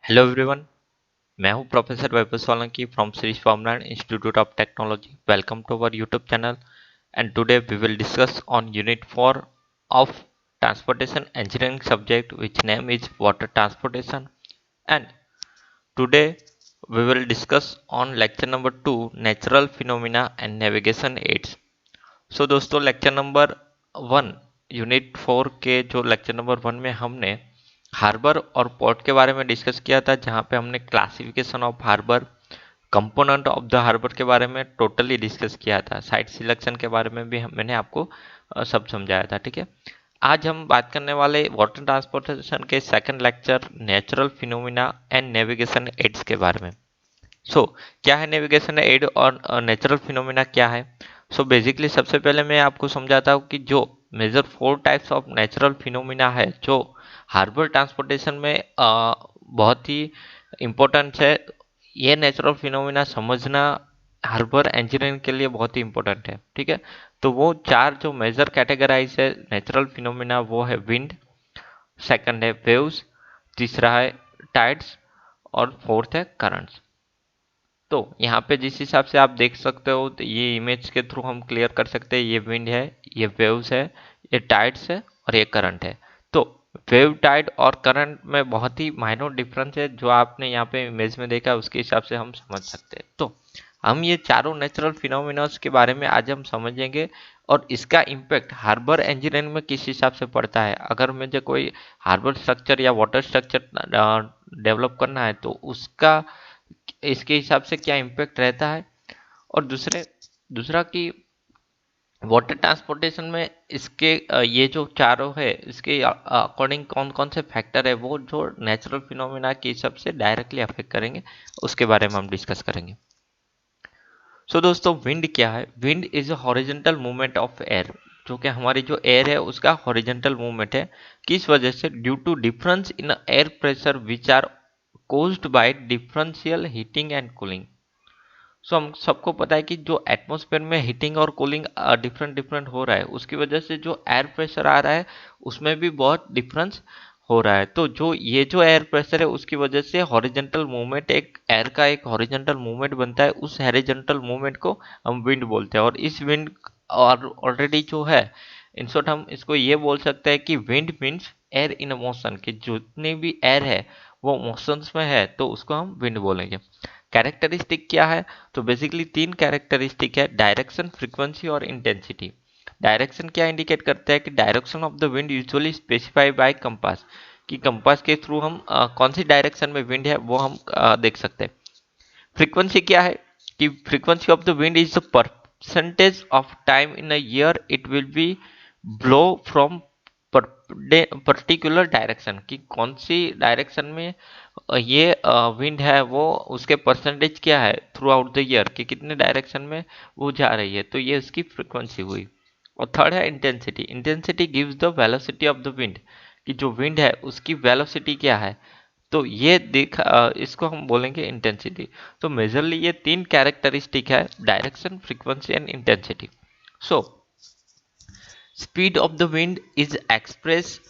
Hello everyone. मैं हूं professor Vaibhav Solanki from Shri Swaminarayan institute of technology. Welcome to our YouTube channel and today we will discuss on unit 4 of transportation engineering subject which name is water transportation, and today we will discuss on lecture number 2 natural phenomena and navigation aids. सो दोस्तों, lecture number 1 unit 4 के जो lecture number 1 में हमने harbour और port के बारे में discuss किया था, जहां पे हमने classification of harbour, component of the harbour के बारे में टोटली डिस्कस किया था। साइट सिलेक्शन के बारे में भी मैंने आपको सब समझाया था। ठीक है, आज हम बात करने वाले वाटर ट्रांसपोर्टेशन के second lecture natural phenomena and navigation aids के बारे में। क्या है नेविगेशन एड और नेचुरल फिनोमिना क्या है? बेसिकली सबसे पहले मैं आपको समझाता हूँ कि जो major 4 types of natural phenomena है जो हार्बर ट्रांसपोर्टेशन में बहुत ही इम्पोर्टेंट है। ये नेचुरल फिनोमिना समझना हार्बर इंजीनियरिंग के लिए बहुत ही इम्पोर्टेंट है। ठीक है, तो वो 4 जो मेजर कैटेगराइज है नेचुरल फिनोमिना, वो है विंड, सेकंड है वेव्स, तीसरा है टाइड्स और फोर्थ है करंट्स। तो यहाँ पे जिस हिसाब से आप देख सकते हो, तो ये इमेज के थ्रू हम क्लियर कर सकते हैं। ये विंड है, ये वेव्स है, ये टाइड्स है और ये करंट है। तो वेव, टाइड और करंट में बहुत ही माइनर डिफरेंस है। जो आपने यहाँ पे इमेज में देखा उसके हिसाब से हम समझ सकते हैं। तो हम ये चारों नेचुरल फिनोमिनस के बारे में आज हम समझेंगे और इसका इम्पैक्ट हार्बर इंजीनियरिंग में किस हिसाब से पड़ता है। अगर मुझे कोई हार्बर स्ट्रक्चर या वाटर स्ट्रक्चर डेवलप करना है तो उसका इसके हिसाब से क्या इम्पैक्ट रहता है। और दूसरा कि वाटर ट्रांसपोर्टेशन में इसके ये जो चारों है इसके अकॉर्डिंग कौन कौन से फैक्टर है वो जो नेचुरल फिनोमिना के हिसाब से डायरेक्टली अफेक्ट करेंगे, उसके बारे में हम डिस्कस करेंगे। दोस्तों, विंड क्या है? Wind is a horizontal movement of air. जो कि हमारी जो एयर है उसका हॉरिजॉन्टल मूवमेंट है। किस वजह से? Due to difference in air pressure which are caused by differential heating and cooling। हम सबको पता है कि जो एटमॉस्फेयर में हीटिंग और कूलिंग डिफरेंट डिफरेंट हो रहा है, उसकी वजह से जो एयर प्रेशर आ रहा है उसमें भी बहुत डिफरेंस हो रहा है। तो जो ये जो एयर प्रेशर है उसकी वजह से हॉरिजॉन्टल मूवमेंट, एक एयर का एक हॉरिजॉन्टल मूवमेंट बनता है। उस हॉरिजॉन्टल मूवमेंट को हम विंड बोलते हैं। और इस विंड और ऑलरेडी जो है, इन शॉर्ट हम इसको ये बोल सकते हैं कि wind means air in motion, कि जितनी भी एयर है वो मोशंस में है तो उसको हम विंड बोलेंगे। कैरेक्टरिस्टिक क्या है? तो बेसिकली 3 कैरेक्टरिस्टिक है: डायरेक्शन, फ्रीक्वेंसी और इंटेंसिटी। डायरेक्शन क्या इंडिकेट करता है? कि direction of the wind usually specify by compass, कि कंपास के थ्रू हम कौन सी डायरेक्शन में विंड है वो हम देख सकते हैं। फ्रीक्वेंसी क्या है? कि frequency of the wind is the percentage of time in a year it will be blow from particular direction, कि कौन सी डायरेक्शन में ये विंड है वो उसके परसेंटेज क्या है थ्रू आउट द ईयर, कि कितने डायरेक्शन में वो जा रही है। तो ये उसकी फ्रीक्वेंसी हुई। और थर्ड है intensity. Intensity gives the velocity of the wind, कि जो विंड है उसकी वेलोसिटी क्या है। तो ये इसको हम बोलेंगे इंटेंसिटी। तो मेजरली ये 3 कैरेक्टरिस्टिक है: direction, frequency and intensity. So speed of the wind is express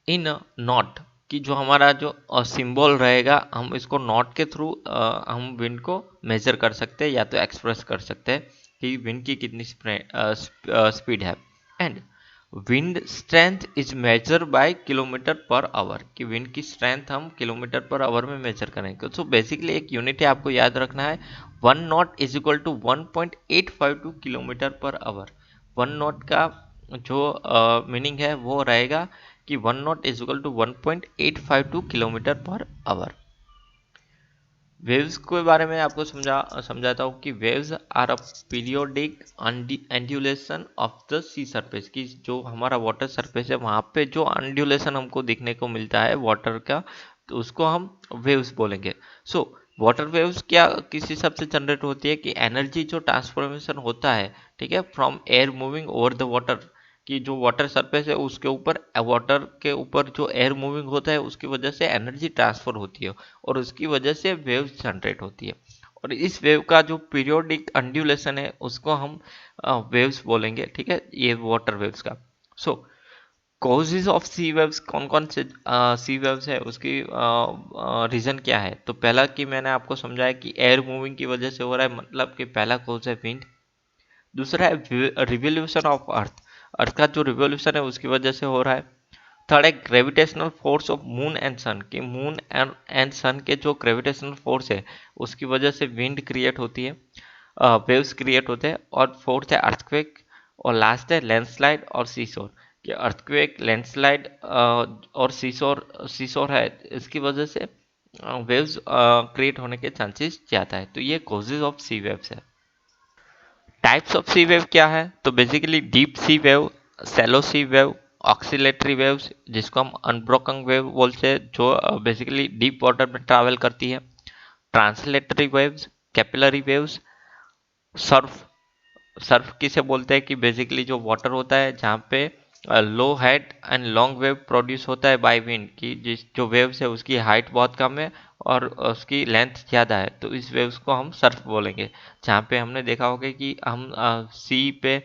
in not, कि जो हमारा जो सिंबल रहेगा हम इसको नॉट के थ्रू हम विंड को मेजर कर सकते हैं या तो एक्सप्रेस कर सकते हैं कि विंड की कितनी स्पीड है। And wind strength is measure by kilometre per hour, कि विंड की स्ट्रेंथ हम किलोमीटर पर आवर में मेजर करेंगे। बेसिकली एक यूनिट है, आपको याद रखना है, 1 knot is equal to 1.852 kilometre per hour. 1 knot का जो मीनिंग है वो रहेगा कि 1 knot is equal to 1.852 kilometre per hour. Waves के बारे में आपको समझाता हूँ कि waves are a periodic undulation of the sea surface, कि जो हमारा वाटर सरफेस है वहाँ पे जो एंड्यूलेशन हमको देखने को मिलता है वाटर का, तो उसको हम वेव्स बोलेंगे। वाटर वेव्स क्या किस हिसाब से जनरेट होती है? कि एनर्जी जो ट्रांसफॉर्मेशन होता है, ठीक है, from air moving over the water, कि जो वाटर सरफेस है उसके ऊपर, वाटर के ऊपर जो एयर मूविंग होता है उसकी वजह से एनर्जी ट्रांसफर होती है और उसकी वजह से वेव्स जनरेट होती है। और इस वेव का जो पीरियोडिक अंड्यूलेशन है उसको हम वेव्स बोलेंगे। ठीक है, ये वाटर वेव्स का। सो कॉजेज ऑफ सी वेव्स, कौन कौन से सी वेव्स है, उसकी रीजन क्या है? तो पहला कि मैंने आपको समझाया कि एयर मूविंग की वजह से हो रहा है, मतलब कि पहला कॉज है विंड। दूसरा है रिवोल्यूशन ऑफ अर्थ, अर्थ का जो रिवोल्यूशन है उसकी वजह से हो रहा है। थर्ड है gravitational force of moon and sun, कि मून एंड सन के जो ग्रेविटेशनल फोर्स है उसकी वजह से विंड क्रिएट होती है, वेव्स क्रिएट होते हैं। और फोर्थ है अर्थक्वेक। और लास्ट है लैंडस्लाइड और सीसोर, कि अर्थक्वेक, लैंडस्लाइड और सीसोर, सीसोर है, इसकी वजह से वेव्स क्रिएट होने के चांसेस ज़्यादा है। तो ये कॉजेज ऑफ सी वेव्स है। टाइप्स ऑफ सी वेव क्या है? तो basically deep sea wave, shallow sea wave, oscillatory waves जिसको हम अनब्रोकन वेव बोलते हैं, जो बेसिकली डीप वाटर में ट्रैवल करती है, translatory waves, capillary waves, surf, surf किसे बोलते हैं? कि बेसिकली जो वाटर होता है जहाँ पे low height and long wave produce होता है बाय विंड, की जिस जो वेव्स है उसकी हाइट बहुत कम है और उसकी लेंथ ज़्यादा है, तो इस वेव्स को हम सर्फ बोलेंगे। जहाँ पे हमने देखा होगा कि हम सी पे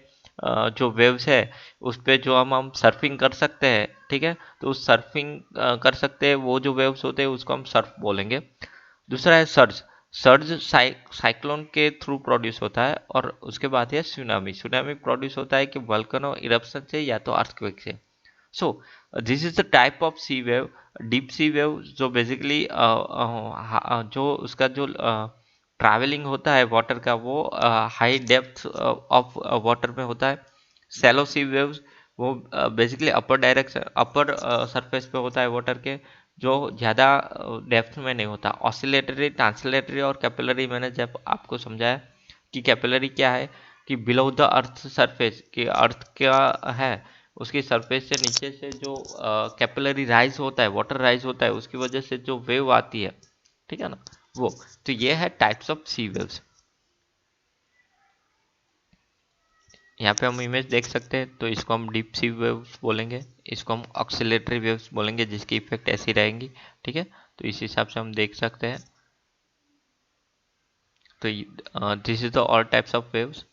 जो वेव्स है उस पे जो हम सर्फिंग कर सकते हैं, ठीक है, तो उस सर्फिंग कर सकते हैं वो जो वेव्स होते हैं उसको हम सर्फ बोलेंगे। दूसरा है सर्ज, सर्ज साइक्लोन के थ्रू प्रोड्यूस होता है। और उसके बाद है सुनामी, सुनामी प्रोड्यूस होता है कि वल्कनो इरप्शन से या तो अर्थक्वेक से। So this is the type of sea wave. Deep sea wave जो बेसिकली जो उसका जो ट्रैवलिंग होता है वाटर का वो हाई डेप्थ ऑफ वाटर में होता है। सैलो सी वेव्स वो basically upper direction, upper surface पे होता है वाटर के, जो ज़्यादा डेप्थ में नहीं होता। ऑसिलेटरी, ट्रांसलेटरी और कैपिलरी मैंने जब आपको समझाया कि कैपिलरी क्या है, कि बिलो द अर्थ सरफेस, कि अर्थ क्या है उसकी सरफेस से नीचे से जो कैपिलरी राइज होता है, वाटर राइज होता है, उसकी वजह से जो वेव आती है, ठीक है ना, वो। तो ये है टाइप्स ऑफ सी वेव्स। यहाँ पे हम इमेज देख सकते हैं, तो इसको हम डीप सी वेव्स बोलेंगे, इसको हम ऑक्सीलेटरी वेव्स बोलेंगे जिसकी इफेक्ट ऐसी रहेंगी, ठीक है। तो इस हिसाब से हम देख सकते हैं। तो this is the all types of waves.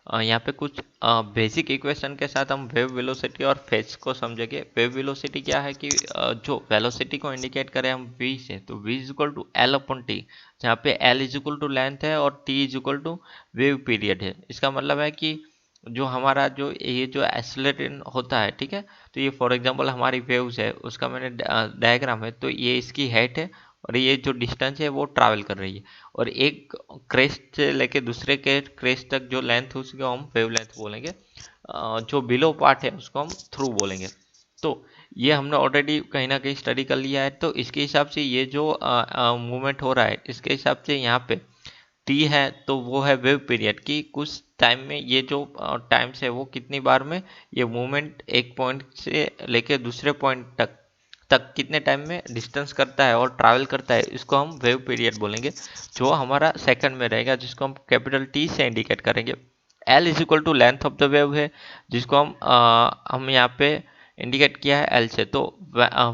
यहाँ पे कुछ बेसिक इक्वेशन के साथ हम वेव वेलोसिटी और फेज को समझेंगे। वेव वेलोसिटी क्या है कि जो वेलोसिटी को इंडिकेट करें हम v से, तो v is equal to L upon T, जहाँ पे l is equal to length है और t is equal to wave period है। इसका मतलब है कि जो हमारा जो ये जो एक्सेलरेशन होता है, ठीक है, तो ये फॉर एग्जांपल हमारी वेव्स है उसका मैंने डायग्राम है, तो ये इसकी हाइट है और ये जो डिस्टेंस है वो ट्रैवल कर रही है। और एक क्रेस्ट से लेके दूसरे के क्रेस्ट तक जो लेंथ है उसको हम वेव लेंथ बोलेंगे। जो बिलो पार्ट है उसको हम थ्रू बोलेंगे। तो ये हमने ऑलरेडी कहीं ना कहीं स्टडी कर लिया है। तो इसके हिसाब से ये जो मूवमेंट हो रहा है इसके हिसाब से यहाँ पे टी है तो वो है वेव पीरियड, की कुछ टाइम में ये जो टाइम्स है वो कितनी बार में ये मूवमेंट एक पॉइंट से लेके दूसरे पॉइंट तक कितने टाइम में डिस्टेंस करता है और ट्रैवल करता है, इसको हम वेव पीरियड बोलेंगे, जो हमारा सेकंड में रहेगा, जिसको हम कैपिटल टी से इंडिकेट करेंगे। L is equal to length of the wave है, जिसको हम यहाँ पे इंडिकेट किया है एल से। तो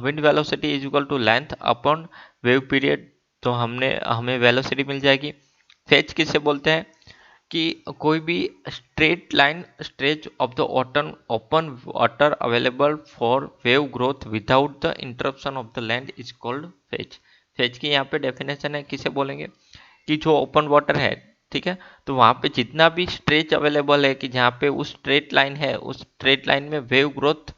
wind velocity is equal to length upon wave period, तो हमें वेलोसिटी मिल जाएगी। फेज किसे बोलते हैं? कि कोई भी straight line stretch of the open water available for wave growth without the interruption of the land is called phase. Phase की यहाँ पे डेफिनेशन है, किसे बोलेंगे? कि जो ओपन वाटर है, ठीक है, तो वहाँ पे जितना भी स्ट्रेच अवेलेबल है, कि जहाँ पे उस स्ट्रेट लाइन है उस स्ट्रेट लाइन में wave growth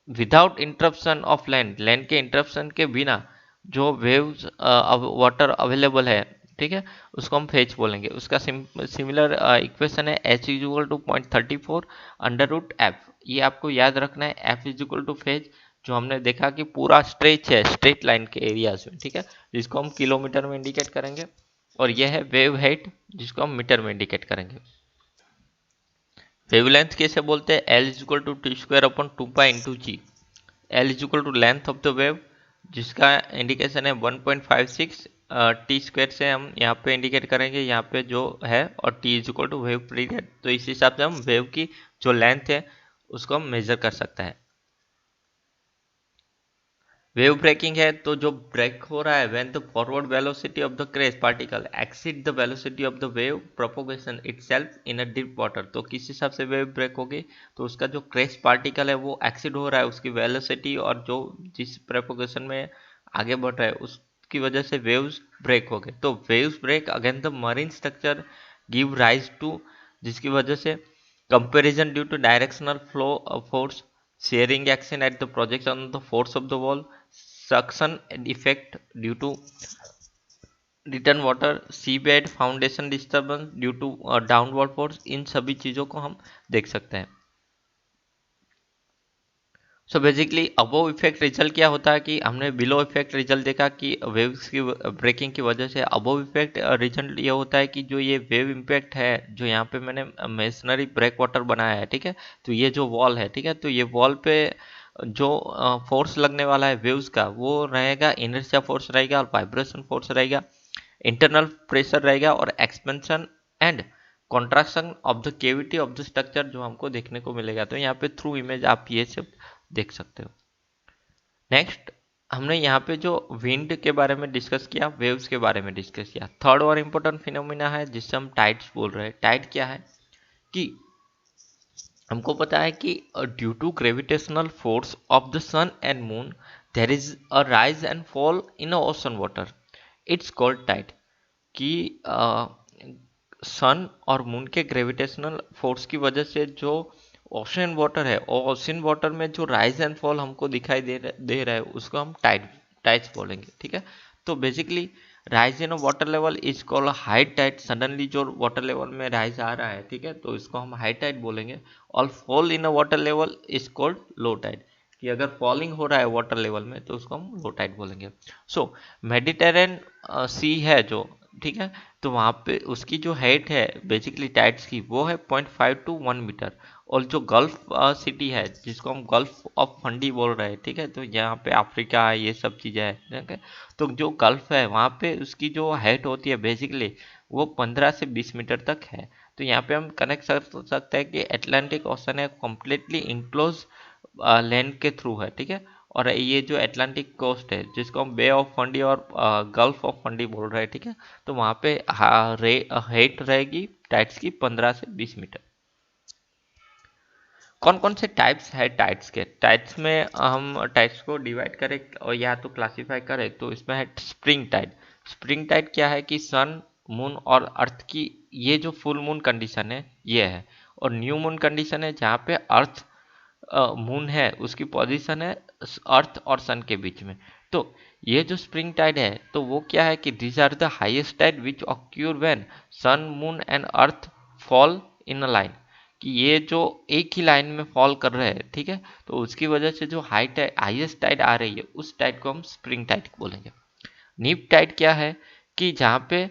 without interruption of land, land के इंटरप्शन के बिना जो वेव्स वाटर अवेलेबल है, ठीक है, उसको हम फेज बोलेंगे। उसका सिमिलर इक्वेशन है H is equal to 0.34 under root F. ये आपको याद रखना है, F is equal to phase, जो हमने देखा कि पूरा स्ट्रेच है स्ट्रेट लाइन के एरियाज में, ठीक है, जिसको हम किलोमीटर में इंडिकेट करेंगे। और यह है वेव हाइट, जिसको हम मीटर में इंडिकेट करेंगे। वेवलेंथ कैसे बोलते हैं? L is equal to T square upon 2 pi into G. L is equal to length of the wave, जिसका इंडिकेशन है 1.56, टी स्क्वायर से हम यहाँ पे इंडिकेट करेंगे यहाँ पे जो है, और T is equal to wave period. तो इस हिसाब से हम वेव की जो लेंथ है उसको हम मेजर कर सकते हैं। वेव ब्रेकिंग है तो जो ब्रेक हो रहा है when the forward velocity of the crest particle exceed the velocity of the wave propagation itself in a deep water. तो किस हिसाब से वेव ब्रेक होगी, तो उसका जो क्रेस्ट पार्टिकल है वो एक्सीड हो रहा है उसकी वेलोसिटी, और जो जिस प्रोपोगेशन में आगे बढ़ रहा है उसकी वजह से वेव्स ब्रेक हो गए। तो waves break again the marine structure give rise to, जिसकी वजह से comparison due to directional flow force, shearing action at the projection of the force of the wall, suction effect due to return water, seabed foundation disturbance due to downward force, इन सभी चीज़ों को हम देख सकते हैं। So basically above effect result क्या होता है कि हमने बिलो इफेक्ट रिजल्ट देखा कि वेव्स की ब्रेकिंग की वजह से अबोव इफेक्ट रिजल्ट ये होता है कि जो ये वेव इम्पैक्ट है, जो यहाँ पे मैंने मेसनरी ब्रेक वाटर बनाया है, ठीक है, तो ये जो वॉल है, ठीक है, तो ये वॉल पे जो फोर्स लगने वाला है वेव्स का वो रहेगा, इनर्शिया फोर्स रहेगा और वाइब्रेशन फोर्स रहेगा, इंटरनल प्रेशर रहेगा और expansion and contraction of the cavity of the structure जो हमको देखने को मिलेगा। तो यहाँ पे थ्रू इमेज आप ये सब देख सकते हो। नेक्स्ट हमने यहाँ पे जो विंड के बारे में डिस्कस किया, वेव्स के बारे में डिस्कस किया। थर्ड और इम्पोर्टेंट फिनोमिना है जिससे हम टाइड्स बोल रहे हैं। टाइड क्या है कि हमको पता है कि due to gravitational force of the sun and moon there is a rise and fall in ocean water, it's called tide. कि सन और मून के ग्रेविटेशनल फोर्स की वजह से जो ओशन वाटर है और ओशन वाटर में जो राइज एंड फॉल हमको दिखाई दे रहा है उसको हम टाइड्स बोलेंगे, ठीक है। तो basically rise in water level is called high tide, suddenly जो वाटर लेवल में राइज आ रहा है, ठीक है, तो इसको हम हाई टाइड बोलेंगे। और fall in a water level is called low tide, कि अगर फॉलिंग हो रहा है वाटर लेवल में तो उसको हम लो टाइड बोलेंगे। सो मेडिटेरेन सी है जो, ठीक है, तो वहाँ पे उसकी जो हाइट है बेसिकली टाइड्स की वो है 0.5 टू 1 मीटर। और जो गल्फ सिटी है जिसको हम गल्फ ऑफ फंडी बोल रहे हैं, ठीक है, तो यहाँ पे अफ्रीका है, ये सब चीज़ें हैं, ठीक है। तो जो गल्फ है वहाँ पे उसकी जो हाइट होती है बेसिकली वो 15 से 20 मीटर तक है। तो यहाँ पे हम कनेक्ट कर सकते हैं कि एटलांटिक ओशन है कम्प्लीटली इनक्लोज लैंड के थ्रू है, ठीक है। और ये जो एटलांटिक कोस्ट है जिसको हम बे ऑफ फंडी और गल्फ ऑफ फंडी बोल रहे हैं, ठीक है, तो वहाँ पे हाइट रहेगी टाइड्स की 15 से 20 मीटर। कौन कौन से टाइप्स है टाइड्स के? टाइड्स में हम टाइप्स को डिवाइड करें और या तो क्लासिफाई करें तो इसमें है स्प्रिंग टाइड। स्प्रिंग टाइड क्या है कि सन मून और अर्थ की ये जो फुल मून कंडीशन है ये है, और न्यू मून कंडीशन है जहाँ पे अर्थ मून है उसकी पोजीशन है अर्थ और सन के बीच में। तो ये जो स्प्रिंग टाइड है तो वो क्या है कि this are the highest tide which occur when sun moon and earth fall in a line, कि ये जो एक ही लाइन में फॉल कर रहे हैं, ठीक है, तो उसकी वजह से जो हाईएस्ट टाइड आ रही है उस टाइड को हम स्प्रिंग टाइड बोलेंगे। नीप टाइड क्या है कि जहाँ पे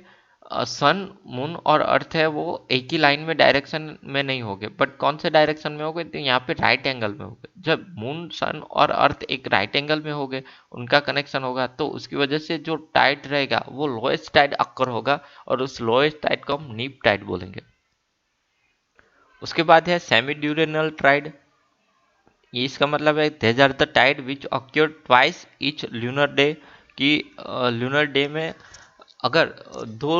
सन मून और अर्थ है वो एक ही लाइन में डायरेक्शन में नहीं होंगे, बट कौन से डायरेक्शन में होंगे, तो यहाँ पे राइट एंगल में होंगे। जब मून सन और अर्थ एक राइट एंगल में होंगे उनका कनेक्शन होगा तो उसकी वजह से जो टाइड रहेगा वो लोएस्ट टाइड अक्कर होगा, और उस लोएस्ट टाइड को हम नीप टाइड बोलेंगे। उसके बाद है सेमी ड्यूरेनल टाइड। ये इसका मतलब है there are the tide which occur twice each lunar day, कि ल्यूनर डे में अगर दो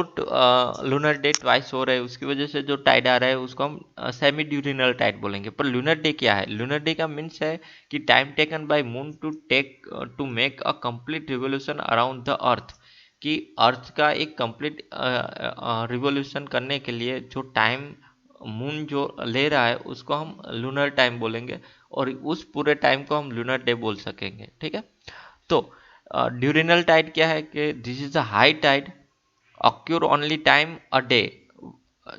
लूनर डे ट्वाइस हो रहे हैं उसकी वजह से जो टाइड आ रहा है उसको हम सेमी ड्यूरिनल टाइड बोलेंगे। पर लूनर डे क्या है? लूनर डे का मीन्स है कि time taken by moon to make a complete revolution around the earth, कि अर्थ का एक कंप्लीट रिवोल्यूशन करने के लिए जो टाइम मून जो ले रहा है उसको हम लूनर टाइम बोलेंगे, और उस पूरे टाइम को हम लूनर डे बोल सकेंगे, ठीक है। तो ड्यूरिनल टाइड क्या है कि this is a high tide occur only time a day,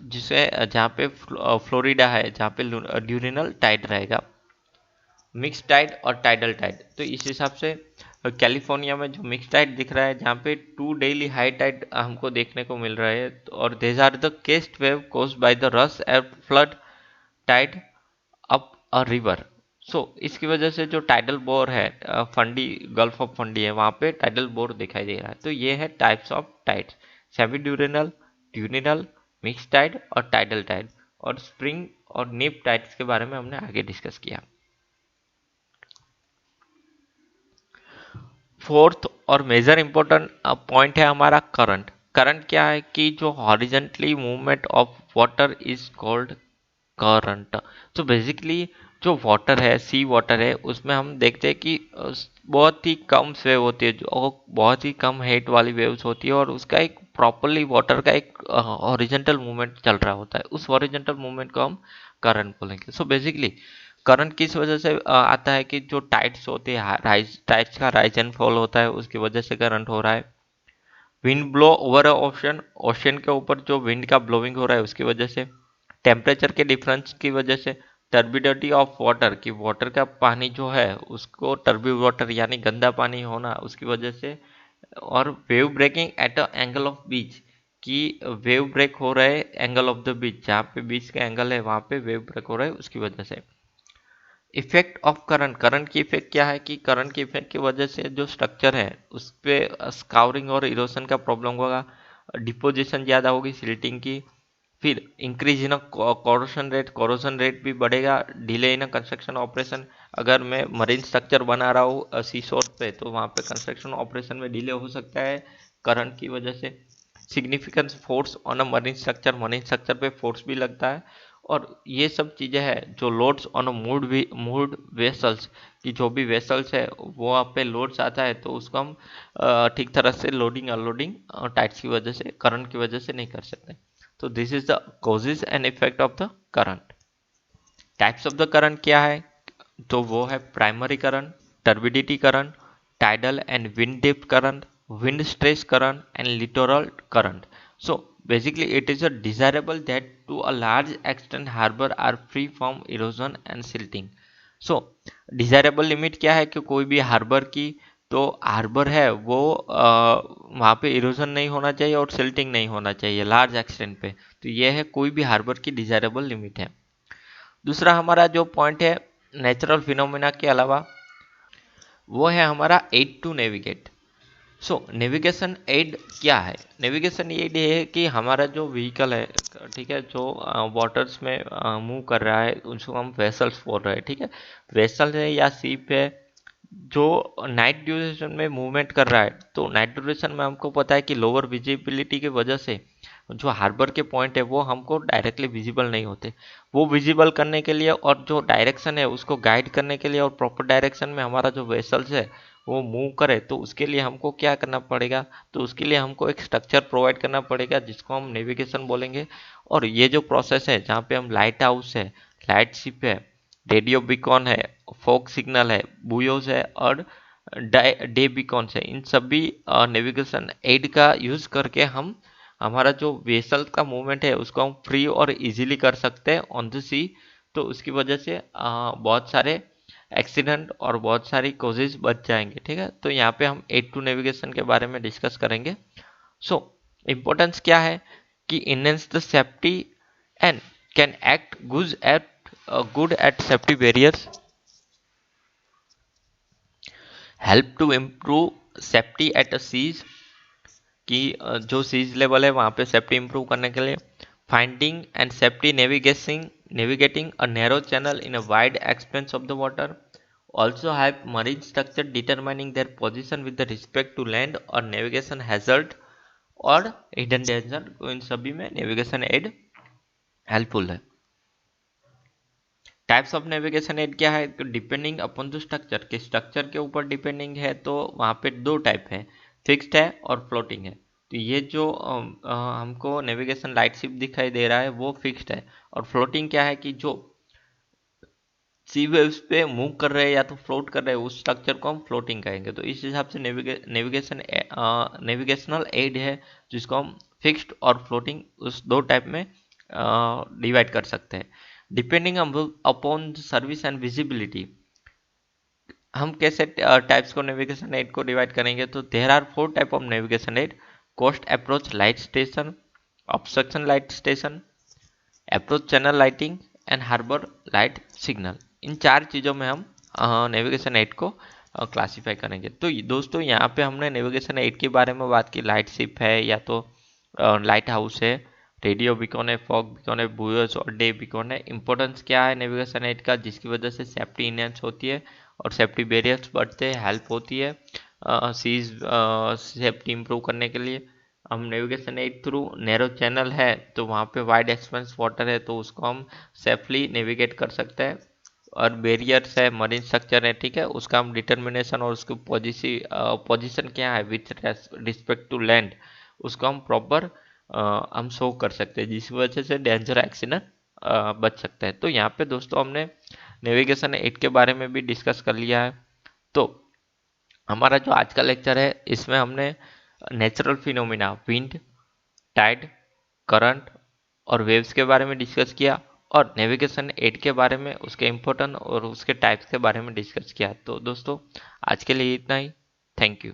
जिसे जहाँ पे फ्लोरिडा है जहाँ पे ड्यूरिनल टाइड रहेगा। मिक्स टाइड और टाइडल टाइड, तो इस हिसाब से कैलिफोर्निया में जो मिक्स टाइड दिख रहा है जहाँ पे 2 डेली हाई टाइड हमको देखने को मिल रहा है, और these are the crest wave caused by the rush air flood tide up a river. So इसकी वजह से जो टाइडल बोर है फंडी गल्फ ऑफ फंडी है वहाँ पे टाइडल बोर दिखाई दे रहा है। तो ये है types of tides, semi diurnal, diurnal, mix tide और टाइडल टाइड। और स्प्रिंग और निप टाइड्स के बारे में हमने आगे डिस्कस किया। फोर्थ और मेजर इंपॉर्टेंट पॉइंट है हमारा करंट। करंट क्या है कि जो horizontally movement of water is called current. तो बेसिकली जो वाटर है, सी वाटर है, उसमें हम देखते हैं कि बहुत ही कम वेव होती है, जो बहुत ही कम हेट वाली वेव्स होती है, और उसका एक प्रॉपरली वाटर का एक हॉरिजेंटल मूवमेंट चल रहा होता है। उस हॉरिजेंटल मूवमेंट को हम करंट बोलेंगे। सो बेसिकली करंट किस वजह से आता है कि जो टाइड्स होते हैं, राइज टाइड्स का राइज एंड फॉल होता है, उसकी वजह से करंट हो रहा है। Wind blow over ocean, ocean के ऊपर जो विंड का ब्लोइंग हो रहा है उसकी वजह से। टेम्परेचर के डिफरेंस की वजह से। टर्बिडिटी ऑफ वाटर, कि वाटर का पानी जो है उसको टर्बी वाटर यानी गंदा पानी होना, उसकी वजह से। और wave breaking at a angle of beach, कि वेव ब्रेक हो रहा है एंगल ऑफ द बीच, जहाँ पे बीच का एंगल है वहाँ पे वेव ब्रेक हो रहा है उसकी वजह से। इफेक्ट ऑफ करंट, करंट की इफेक्ट क्या है कि करंट की इफेक्ट की वजह से जो स्ट्रक्चर है उस पर स्काउरिंग और इरोशन का प्रॉब्लम होगा, डिपोजिशन ज़्यादा होगी, सिल्टिंग की। फिर increase in corrosion rate, corrosion rate भी बढ़ेगा। डिले इन कंस्ट्रक्शन ऑपरेशन, अगर मैं मरीन स्ट्रक्चर बना रहा हूँ सी शोर पे, तो वहाँ पे कंस्ट्रक्शन ऑपरेशन में डिले हो सकता है करंट की वजह से। Significance force on a marine structure, marine structure पे फोर्स भी लगता है। और ये सब चीज़ें हैं जो loads on a mood vessels, कि जो भी वेसल्स है वो आप पे लोड्स आता है, तो उसको हम ठीक तरह से लोडिंग अनलोडिंग टाइट्स की वजह से, करंट की वजह से नहीं कर सकते। तो this is the causes and effect of the current. Types of the current क्या है, तो वो है primary current, turbidity current, tidal and wind depth current, wind stress current and littoral current. So basically it is a desirable that to a large extent harbor are free from erosion and silting. So desirable limit क्या है कि कोई भी harbour की, तो harbour है वो वहाँ पे इरोजन नहीं होना चाहिए और सिल्टिंग नहीं होना चाहिए लार्ज एक्सटेंट पे। तो ये है कोई भी हार्बर की डिजायरेबल लिमिट है। दूसरा हमारा जो पॉइंट है नेचुरल फिनोमेना के अलावा, वो है हमारा aid to navigate. So navigation aid क्या है, नेविगेशन एड ये है कि हमारा जो व्हीकल है, ठीक है, जो वाटर्स में मूव कर रहा है, उसको हम वेसल्स बोल रहे हैं, ठीक है। वेसल है या शिप है जो नाइट ड्यूरेशन में मूवमेंट कर रहा है, तो नाइट ड्यूरेशन में हमको पता है कि लोअर विजिबिलिटी की वजह से जो हार्बर के पॉइंट है वो हमको डायरेक्टली विजिबल नहीं होते। वो विजिबल करने के लिए और जो डायरेक्शन है उसको गाइड करने के लिए और प्रॉपर डायरेक्शन में हमारा जो वेसल्स है वो मूव करे, तो उसके लिए हमको क्या करना पड़ेगा, तो उसके लिए हमको एक स्ट्रक्चर प्रोवाइड करना पड़ेगा जिसको हम नेविगेशन बोलेंगे। और ये जो प्रोसेस है जहाँ पे हम लाइट हाउस है, लाइट शिप है, रेडियो बीकॉन है, फोक सिग्नल है, बुयोज है, और डे बीकॉन्स है, इन सभी नेविगेशन एड का यूज करके हम हमारा जो वेसल का मूवमेंट है उसको हम फ्री और इजीली कर सकते हैं ऑन द सी। तो उसकी वजह से बहुत सारे एक्सीडेंट और बहुत सारी कॉजेज बच जाएंगे, ठीक है। तो यहाँ पे हम एड टू नेविगेशन के बारे में डिस्कस करेंगे। सो इम्पोर्टेंस क्या है कि enhance the safety and can act good at safety barriers, help to improve safety at a seas, कि जो सीज लेवल है वहाँ पे सेफ्टी इंप्रूव करने के लिए। Finding and safety navigating a narrow channel in a wide expanse of the water, also help marine structure determining their position with respect to land और navigation hazard और hidden danger. तो इन सभी में navigation aid helpful है। Types of navigation aid क्या है, depending upon the structure, के स्ट्रक्चर के ऊपर डिपेंडिंग है, तो वहाँ पे दो टाइप है, फिक्स्ड है और फ्लोटिंग है। तो ये जो हमको नेविगेशन लाइट शिप दिखाई दे रहा है वो फिक्स्ड है। और फ्लोटिंग क्या है कि जो सी वेव्स पे मूव कर रहे हैं या तो फ्लोट कर रहे हैं, उस स्ट्रक्चर को हम फ्लोटिंग कहेंगे। तो इस हिसाब से नेविगेशनल एड है जिसको हम फिक्स्ड और फ्लोटिंग उस दो टाइप में डिवाइड कर सकते हैं। Depending upon service and visibility, हम कैसे टाइप्स को नेविगेशन एड को डिवाइड करेंगे, तो there are four type of navigation aid: coast approach light station, obstruction light station, approach channel lighting and harbour light signal. इन चार चीज़ों में हम नेविगेशन एड को क्लासीफाई करेंगे। तो दोस्तों यहाँ पे हमने नेविगेशन एड के बारे में बात की, लाइट शिप है या तो लाइट हाउस है, रेडियो बीकॉन है, फॉग बीकॉन है, बुयर्स और डे बीकॉन है। इंपॉर्टेंस क्या है नेविगेशन एड का, जिसकी वजह से सेफ्टी इनहेंस होती है और सेफ्टी बैरियर्स बढ़ते हैं, हेल्प होती है। सीज सेफ्टी इंप्रूव करने के लिए हम navigation aid through narrow channel है तो वहाँ पे वाइड एक्सपेंस वाटर है तो उसको हम सेफली नेविगेट कर सकते हैं। और बैरियर्स है, मरीन स्ट्रक्चर है, ठीक है, उसका हम डिटर्मिनेशन और उसकी पोजीशन क्या है विथ रिस्पेक्ट टू लैंड उसको हम प्रॉपर हम शो कर सकते हैं, जिस वजह से डेंजर एक्सीडेंट बच सकते हैं। तो यहाँ पे दोस्तों हमने नेविगेशन एड के बारे में भी डिस्कस कर लिया है। तो हमारा जो आज का लेक्चर है इसमें हमने natural phenomena wind, tide, current और वेव्स के बारे में डिस्कस किया और नेविगेशन एड के बारे में, उसके इम्पोर्टेंट और उसके टाइप्स के बारे में डिस्कस किया। तो दोस्तों आज के लिए इतना ही। Thank you.